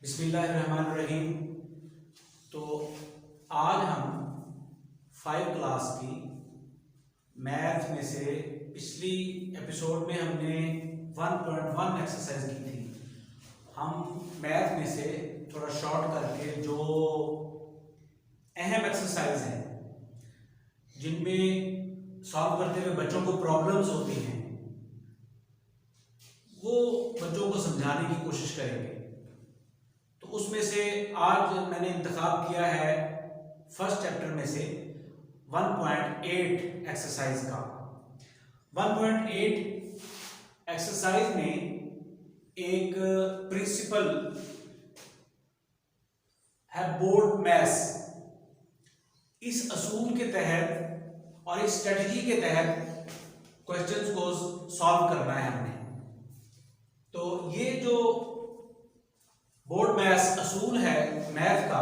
बिस्मिल्लाहिर्रहमानिर्रहीम। तो आज हम 5 क्लास की मैथ में से पिछली एपिसोड में हमने 1.1 एक्सरसाइज की थी। हम मैथ में से थोड़ा शॉर्ट करके जो अहम एक्सरसाइज हैं जिनमें सॉल्व करते हुए बच्चों को प्रॉब्लम्स होती हैं वो बच्चों को समझाने की कोशिश करेंगे। तो उसमें से आज मैंने इंतखाब किया है फर्स्ट चैप्टर में से 1.8 एक्सरसाइज का। 1.8 एक्सरसाइज में एक प्रिंसिपल है बोर्ड मैथ्स। इस असूल के तहत और इस स्ट्रेटजी के तहत क्वेश्चंस को सॉल्व करना है हमने। तो ये जो बोर्ड मैथ्स असूल है मैथ का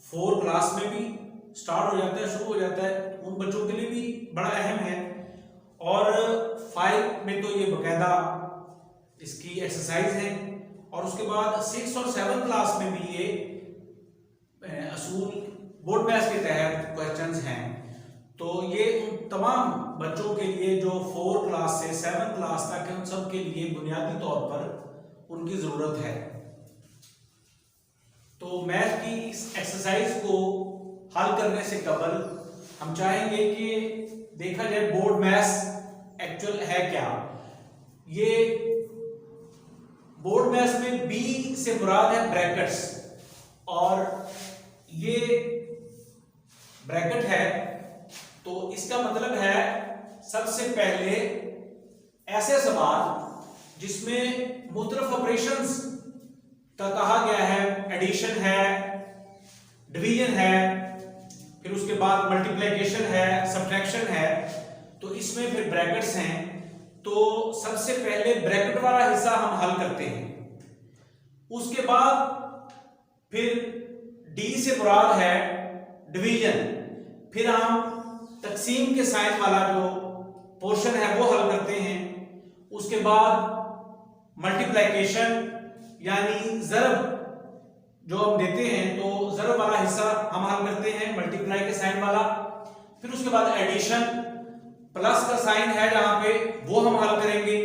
4 क्लास में भी स्टार्ट हो जाता है, शुरू हो जाता है, उन बच्चों के लिए भी बड़ा अहम है। और 5 में तो ये बकायदा इसकी एक्सरसाइज है और उसके बाद 6 और 7 क्लास में भी ये असूल बोर्ड मैथ्स के तहत क्वेश्चंस हैं। तो ये उन तमाम बच्चों के लिए जो 4 क्लास से 7 क्लास तक है उन सब के लिए बुनियादी तौर पर उनकी ज़रूरत है। तो मैथ की इस एक्सरसाइज को हल करने से कबल हम चाहेंगे कि देखा जाए बोर्ड मैथ्स एक्चुअल है क्या। ये बोर्ड मैथ्स में बी से मुराद है ब्रैकेट्स, और ये ब्रैकेट है तो इसका मतलब है सबसे पहले ऐसे सवाल जिसमें मुख्तलिफ ऑपरेशंस का कहा गया है, एडिशन है, डिवीजन है, फिर उसके बाद मल्टीप्लिकेशन है, सब्ट्रैक्शन है, तो इसमें फिर ब्रैकेट्स हैं। तो सबसे पहले ब्रैकेट वाला हिस्सा हम हल करते हैं। उसके बाद फिर डी से मुराद है डिवीजन, फिर हम तकसीम के साइन वाला जो पोर्शन है वो हल करते हैं। उसके बाद मल्टीप्लिकेशन यानी ज़रब जो हम देते हैं तो ज़रब वाला हिस्सा हम हल करते हैं, मल्टीप्लाई के साइन वाला। फिर उसके बाद एडिशन, प्लस का साइन है जहां पे, वो हम हल करेंगे।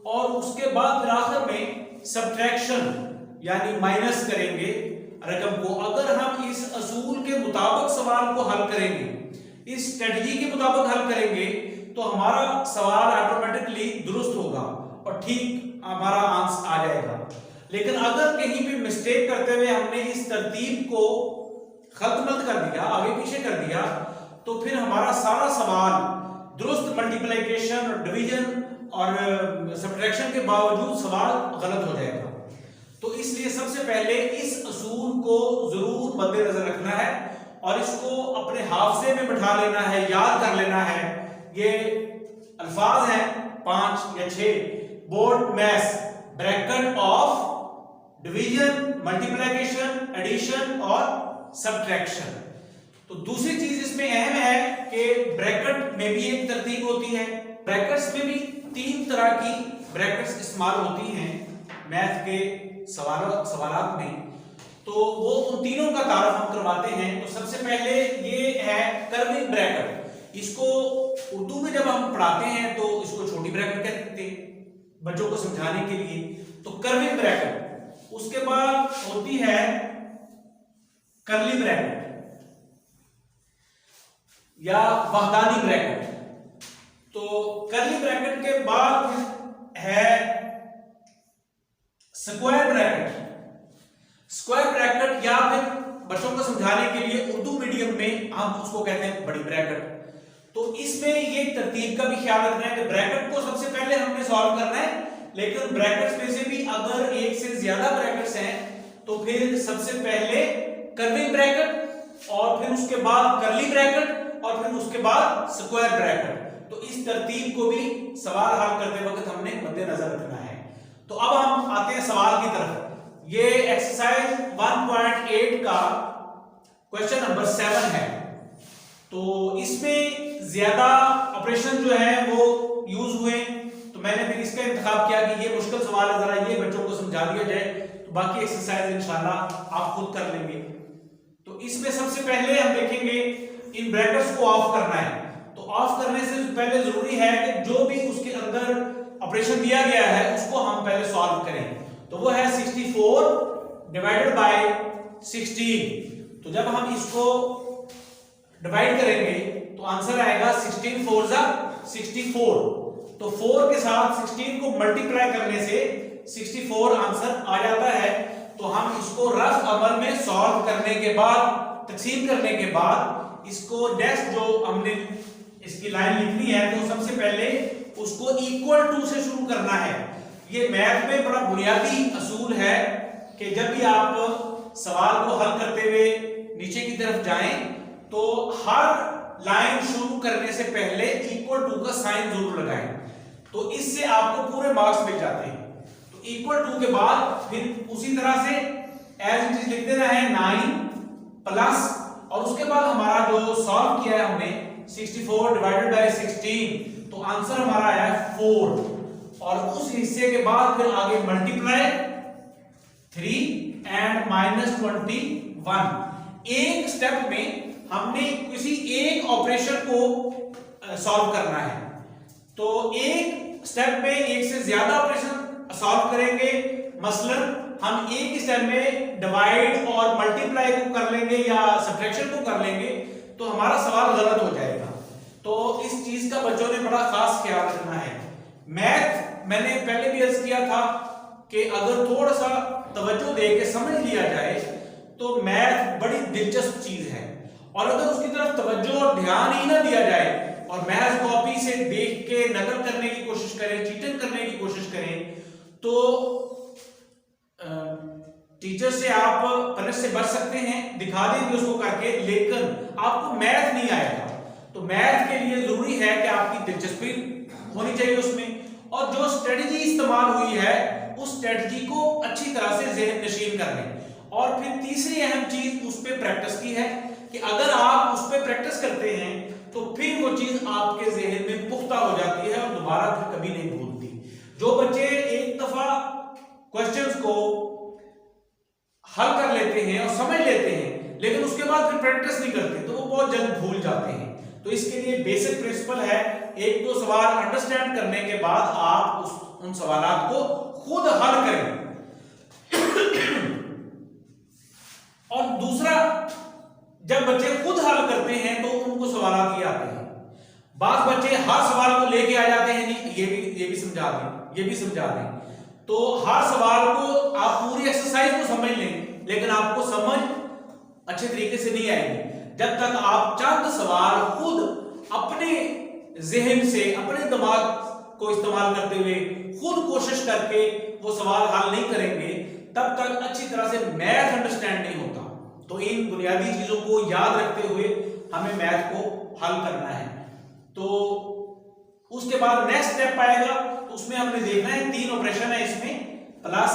और उसके बाद फिर आखिर में सब्ट्रैक्शन यानी माइनस करेंगे रकम को। अगर हम इस असूल के मुताबिक सवाल को हल करेंगे, इस स्ट्रेटजी के मुताबिक हल करेंगे, तो हमारा सवाल ऑटोमेटिकली दुरुस्त होगा और ठीक हमारा आंसर आ जाएगा। लेकिन अगर कहीं भी मिस्टेक करते हुए हमने इस तरतीब को खत्म कर दिया, आगे पीछे कर दिया, तो फिर हमारा सारा सवाल दुरुस्त मल्टीप्लिकेशन और डिवीजन और सब्ट्रैक्शन के बावजूद सवाल गलत हो जाएगा। तो इसलिए सबसे पहले इस असूल को जरूर मद्देनजर रखना है और इसको अपने हाफजे में बिठा लेना है, याद कर लेना है। ये अल्फाज हैं 5 या 6, BODMAS, bracket of, division, multiplication, addition और सब्ट्रैक्शन। तो दूसरी चीज इसमें अहम है कि ब्रैकेट में भी एक तरतीब होती है। ब्रैकेट्स में भी 3 तरह की ब्रैकेट्स इस्तेमाल होती हैं मैथ के सवालात में। तो वो उन तीनों का तारुफ हम करवाते हैं। तो सबसे पहले ये है कर्विंग ब्रैकेट। इसको उर्दू में जब हम पढ़ाते हैं तो इसको छोटी ब्रैकेट कहते हैं बच्चों को समझाने के लिए, तो कर्विंग ब्रैकेट। उसके बाद होती है कर्ली ब्रैकेट या वहदानी ब्रैकेट। तो कर्ली ब्रैकेट के बाद है स्क्वायर ब्रैकेट। स्क्वायर ब्रैकेट या फिर बच्चों को समझाने के लिए उर्दू मीडियम में हम उसको कहते हैं बड़ी ब्रैकेट। तो इसमें ये तरतीब का भी ख्याल रखना है कि ब्रैकेट को सबसे पहले हमने सॉल्व करना है, लेकिन ब्रैकेट्स में से भी अगर एक से ज्यादा ब्रैकेट्स हैं तो फिर सबसे पहले कर्विंग ब्रैकेट और फिर उसके बाद कर्ली ब्रैकेट और फिर उसके बाद स्क्वायर ब्रैकेट। तो इस तरतीब को भी सवाल हल करते वक्त हमने मद्देनजर रखना है। तो अब हम आते हैं सवाल की तरफ। ये एक्सरसाइज 1.8 का क्वेश्चन नंबर 7 है। तो इसमें ज्यादा ऑपरेशन जो है वो यूज हुए, तो मैंने फिर इसका इंतखाब किया कि ये मुश्किल सवाल है, जरा ये बच्चों को समझा दिया जाए। तो बाकी एक्सरसाइज इंशाल्लाह आप खुद कर लेंगे। तो इसमें सबसे पहले हम देखेंगे इन ब्रैकेट्स को ऑफ करना है। तो ऑफ करने से पहले जरूरी है कि जो भी उसके अंदर ऑपरेशन दिया गया है उसको हम पहले सॉल्व करें। तो वो है 64 डिवाइडेड बाय 16। तो जब हम इसको डिवाइड करेंगे तो आंसर आएगा 16 4 जा 64। तो 4 के साथ 16 को मल्टीप्लाई करने से 64 आंसर आ जाता है। तो हम इसको रफ अमल में सॉल्व करने के बाद, तकसीम करने के बाद, इसको नेक्स्ट जो हमने इसकी लाइन लिखनी है तो सबसे पहले उसको इक्वल टू से शुरू करना है। ये मैथ में बड़ा बुनियादी असूल है कि जब भी आप सवाल को हल करते हुए नीचे की तरफ जाएं तो हर लाइन शुरू करने से पहले इक्वल टू का साइन जरूर लगाएं। तो इससे आपको पूरे मार्क्स मिल जाते हैं। तो इक्वल टू के बाद फिर उसी तरह से एज इट इज लिख देना है 9 प्लस, और उसके बाद हमारा जो सॉल्व किया है हमने 64 डिवाइडेड बाय 16, तो आंसर हमारा आया है 4। और उस हिस्से के बाद फिर आगे मल्टीप्लाई 3 एंड -21। एक स्टेप में हमने किसी एक ऑपरेशन को सॉल्व करना है। तो एक स्टेप में एक से ज्यादा ऑपरेशन सॉल्व करेंगे। मसलन हम एक स्टेप में डिवाइड और मल्टीप्लाई को कर लेंगे या सब्ट्रैक्शन को कर लेंगे तो हमारा सवाल गलत हो जाएगा। तो इस चीज का बच्चों ने बड़ा खास ख्याल रखना है। मैथ मैंने पहले भी अर्ज किया था कि अगर थोड़ा सा तवज्जो दे के समझ लिया जाए तो मैथ बड़ी दिलचस्प चीज है। और अगर उसकी तरफ तवज्जो और ध्यान ही ना दिया जाए और महज कॉपी से देख के नकल करने की कोशिश करें, चीटिंग करने की कोशिश करें, तो टीचर से आप पनिश से बच सकते हैं, दिखा देंगे उसको करके, लेकिन आपको मैथ नहीं आएगा। तो मैथ के लिए जरूरी है कि आपकी दिलचस्पी होनी चाहिए उसमें, और जो स्ट्रेटजी इस्तेमाल हुई है उस स्ट्रेटजी को अच्छी तरह से ज़हन नशीन कर लें। और फिर तीसरी अहम चीज उस पर प्रैक्टिस की है कि अगर आप उस पर प्रैक्टिस करते हैं तो फिर वो चीज आपके ज़हन में पुख्ता हो जाती है और दोबारा फिर कभी नहीं भूलती। जो बच्चे एक दफा क्वेश्चंस को हल कर लेते हैं और समझ लेते हैं लेकिन उसके बाद फिर प्रैक्टिस नहीं करते तो वो बहुत जल्द भूल जाते हैं। तो इसके लिए बेसिक प्रिंसिपल है, एक दो सवाल अंडरस्टैंड करने के बाद आप उन सवालात को खुद हल करें। और दूसरा, जब बच्चे खुद हल करते हैं तो उनको सवालात ये आते हैं। बात बच्चे हर सवाल को लेके आ जाते हैं, नहीं ये भी समझा दें, ये भी समझा दें। तो हर सवाल को आप पूरी एक्सरसाइज को समझ लें लेकिन आपको समझ अच्छे तरीके से नहीं आएगी जब तक आप चंद सवाल खुद अपने जहन से, अपने दिमाग को इस्तेमाल करते हुए खुद कोशिश करके वो सवाल हल नहीं करेंगे, तब तक अच्छी तरह से मैथ अंडरस्टैंड नहीं होता। तो इन बुनियादी चीजों को याद रखते हुए हमें मैथ को हल करना है। तो उसके बाद नेक्स्ट स्टेप आएगा, तो उसमें हमने देखना है 3 ऑपरेशन है इसमें, प्लस,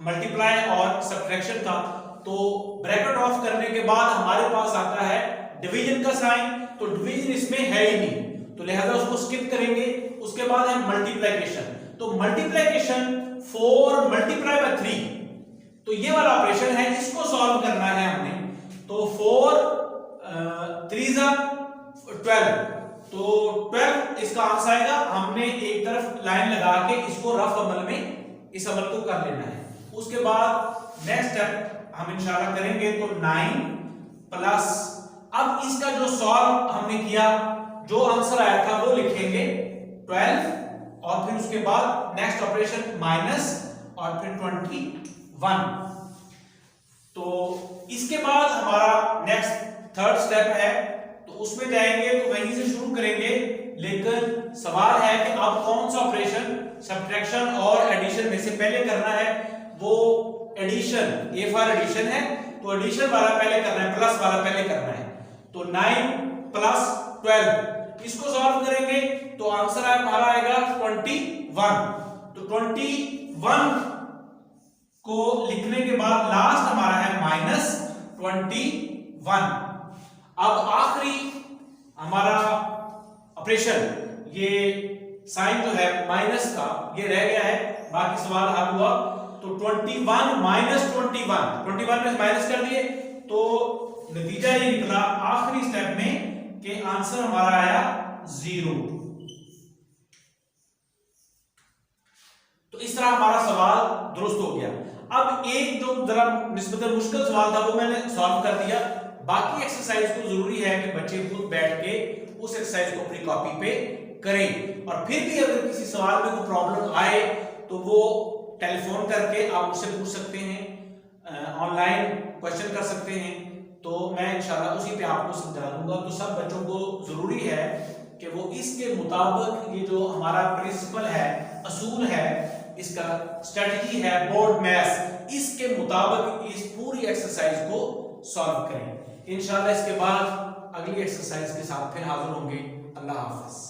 मल्टीप्लाई और सब्ट्रैक्शन का। तो ब्रैकेट ऑफ करने के बाद हमारे पास आता है डिवीजन का साइन। तो डिवीजन इसमें है ही नहीं तो लिहाजा उसको स्किप करेंगे। उसके बाद है मल्टीप्लिकेशन। तो मल्टीप्लिकेशन 4 मल्टीप्लाई बाय 3, तो ये वाला ऑपरेशन है, इसको सॉल्व करना है हमने। तो 4 3 जा 12, तो 12 इसका आंसर आएगा। हमने एक तरफ लाइन लगा के इसको रफ अमल में इस अमल को कर लेना है। उसके बाद नेक्स्ट स्टेप हम इंशाल्लाह करेंगे। तो 9 प्लस, अब इसका जो सॉल्व हमने किया, जो आंसर आया था वो लिखेंगे 12, और फिर उसके बाद नेक्स्ट ऑपरेशन माइनस और फिर 21। तो इसके बाद हमारा नेक्स्ट थर्ड स्टेप है, तो उसमें जाएंगे तो वहीं से शुरू करेंगे। लेकिन सवाल है कि अब कौन सा ऑपरेशन सब्ट्रैक्शन और एडिशन में से पहले करना है। वो एडिशन, ए फॉर एडिशन है तो एडिशन वाला पहले करना है, प्लस वाला पहले करना है। तो 9 प्लस 12 इसको सॉल्व करेंगे तो आंसर हमारा आएगा 21। तो 21 को लिखने के बाद लास्ट हमारा है माइनस 21। अब आखिरी हमारा ऑपरेशन, ये साइन जो है माइनस का ये रह गया है, बाकी सवाल हल हुआ। तो 21 माइनस 21 में माइनस कर दिए तो नतीजा ये निकला आखिरी स्टेप में कि आंसर हमारा आया 0। तो इस तरह हमारा सवाल दुरुस्त हो गया। अब एक जो जरा निस्बतन मुश्किल सवाल था वो मैंने सॉल्व कर दिया। बाकी एक्सरसाइज को जरूरी है कि बच्चे खुद बैठ के उस एक्सरसाइज को अपनी कॉपी पे करें, और फिर भी अगर किसी सवाल में कोई प्रॉब्लम आए तो वो टेलीफोन करके आप मुझसे पूछ सकते हैं, ऑनलाइन क्वेश्चन कर सकते हैं, तो मैं इंशाल्लाह उसी पे आपको समझा दूंगा। तो सब बच्चों को जरूरी है कि वो इसके मुताबिक ये जो हमारा प्रिंसिपल है, असूल है, इसका स्ट्रेटजी है बोर्ड मैथ्स, इसके मुताबिक इस पूरी एक्सरसाइज को सॉल्व करें। इंशाल्लाह इसके बाद अगली एक्सरसाइज के साथ फिर हाजिर होंगे। अल्लाह हाफिज।